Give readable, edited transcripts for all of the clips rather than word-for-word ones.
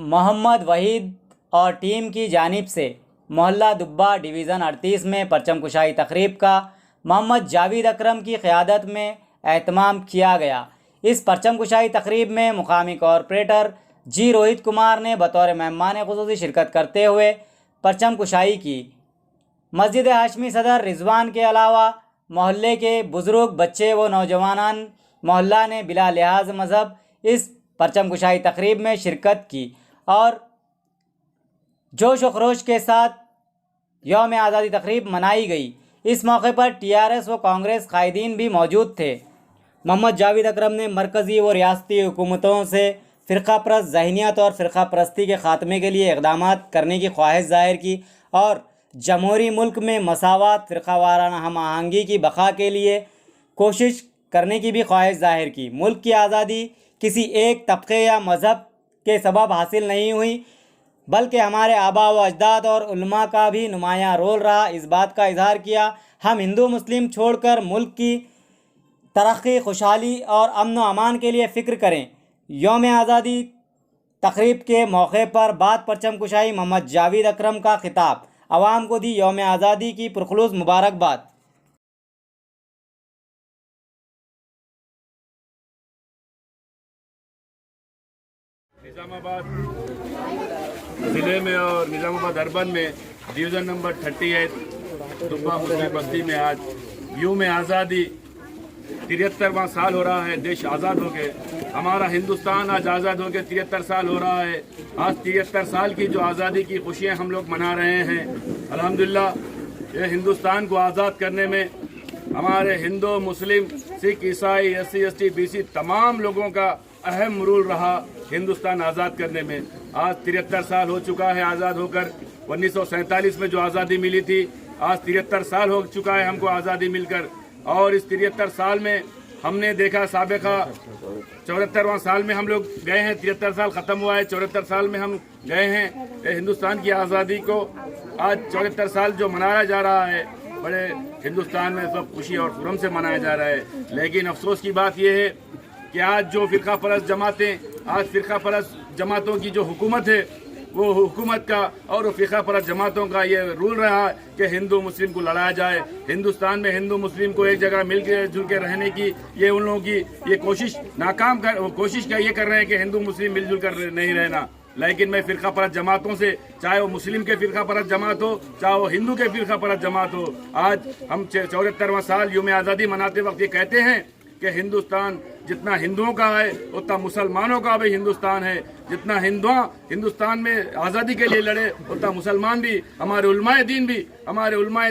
मोहम्मद वहीद और टीम की जानिब से मोहल्ला दुब्बा डिवीज़न 38 में परचम कुशाई तकरीब का मोहम्मद जावेद अकरम की क़यादत में एहतमाम किया गया। इस परचम कुशाई तकरीब में मुकामी कॉरपोरेटर जी रोहित कुमार ने बतौर मेहमान ख़ुसूसी शिरकत करते हुए परचम कुशाई की। मस्जिद हाशमी सदर रिजवान के अलावा मोहल्ले के बुज़ुर्ग, बच्चे व नौजवान मोहल्ला ने बिला लिहाज मज़हब इस परचम कुशाई तकरीब में शिरकत की और जोश व खरोश के साथ यौम आज़ादी तकरीब मनाई गई। इस मौके पर TRS व कांग्रेस कायदीन भी मौजूद थे। मोहम्मद जावेद अकरम ने मरकज़ी व रियासती हुकूमतों से फ़िरका परस्त ज़हनियत और फ़िरका परस्ती के ख़ात्मे के लिए इक़दाम करने की ख्वाहिश ज़ाहिर की और जमहूरी मुल्क में मसावत, फ़िरका वाराना हम आहंगी की बक़ा के लिए कोशिश करने की भी ख्वाहिश ज़ाहिर की। मुल्क की आज़ादी किसी एक तबके या मज़हब के सबब हासिल नहीं हुई, बल्कि हमारे आबा व अजदाद और उलमा का भी नुमायाँ रोल रहा। इस बात का इजहार किया हम हिंदू मुस्लिम छोड़कर मुल्क की तरक्की, खुशहाली और अमन व अमान के लिए फ़िक्र करें। यौम आज़ादी तकरीब के मौके पर बाद परचम कुशाई मोहम्मद जावेद अकरम का खिताब, आवाम को दी यौम आज़ादी की पुरखुलूस मुबारकबाद। निज़ामाबाद ज़िले में और निज़ामाबाद अर्बन में डिवीज़न नंबर 38 दुब्बा मुस्लिम बस्ती में आज यूम आज़ादी 73वां साल हो रहा है। देश आज़ाद हो गए, हमारा हिंदुस्तान आज आज़ाद हो गया, 73 साल हो रहा है। आज 73 साल की जो आज़ादी की खुशियाँ हम लोग मना रहे हैं। अल्हम्दुलिल्लाह, ये हिंदुस्तान को आज़ाद करने में हमारे हिंदू, मुस्लिम, सिख, ईसाई, SC, ST, BC तमाम लोगों का अहम रोल रहा हिंदुस्तान आज़ाद करने में। आज 73 साल हो चुका है आज़ाद होकर। 1947 में जो आज़ादी मिली थी, आज 73 साल हो चुका है हमको आज़ादी मिलकर। और इस 73 साल में हमने देखा, साबिका 74वां साल में हम लोग गए हैं। 73 साल ख़त्म हुआ है, 74 साल में हम गए हैं। हिंदुस्तान की आज़ादी को आज 74 साल जो मनाया जा रहा है, बड़े हिंदुस्तान में सब खुशी और खुरम से मनाया जा रहा है। लेकिन अफसोस की बात यह है कि आज जो फ़िरका परस्त जमातें, आज फ़िरका परस्त जमातों की जो हुकूमत है, वो हुकूमत का और फ़िरका परस्त जमातों का ये रूल रहा कि हिंदू मुस्लिम को लड़ाया जाए। हिंदुस्तान में हिंदू मुस्लिम को एक जगह मिल के जुल के रहने की ये उन लोगों की ये कोशिश नाकाम कोशिश ये कर रहे हैं कि हिंदू मुस्लिम मिलजुल कर नहीं रहना। लेकिन मैं फ़िरका परस्त जमातों से, चाहे वो मुस्लिम के फ़िरका परस्त जमात हो, चाहे वो हिंदू के फ़िरका परस्त जमात हो, आज हम 74वां साल यूम आज़ादी मनाते वक्त ये कहते हैं कि हिंदुस्तान जितना हिंदुओं का है उतना मुसलमानों का भी हिंदुस्तान है। जितना हिंदुस्तान में आज़ादी के लिए लड़े उतना मुसलमान भी, हमारे उलमाए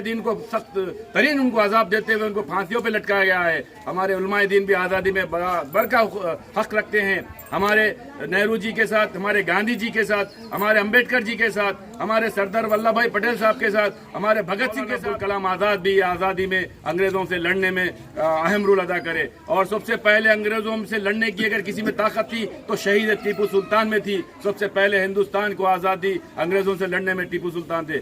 दीन को सख्त तरीन उनको अजाब देते हुए उनको फांसियों पे लटकाया गया है। हमारे उलमाए दीन भी आज़ादी में बराबर का हक रखते हैं। हमारे नेहरू जी के साथ, हमारे गांधी जी के साथ, हमारे अम्बेडकर जी के साथ, हमारे सरदार वल्लभ भाई पटेल साहब के साथ, हमारे भगत सिंह के साथ कलाम आज़ाद भी आज़ादी में अंग्रेज़ों से लड़ने में अहम रोल अदा करे। और सबसे पहले अंग्रेज़ों से लड़ने की अगर किसी में ताकत थी तो शहीद टीपू सुल्तान में थी। सबसे पहले हिंदुस्तान को आज़ादी अंग्रेज़ों से लड़ने में टीपू सुल्तान थे।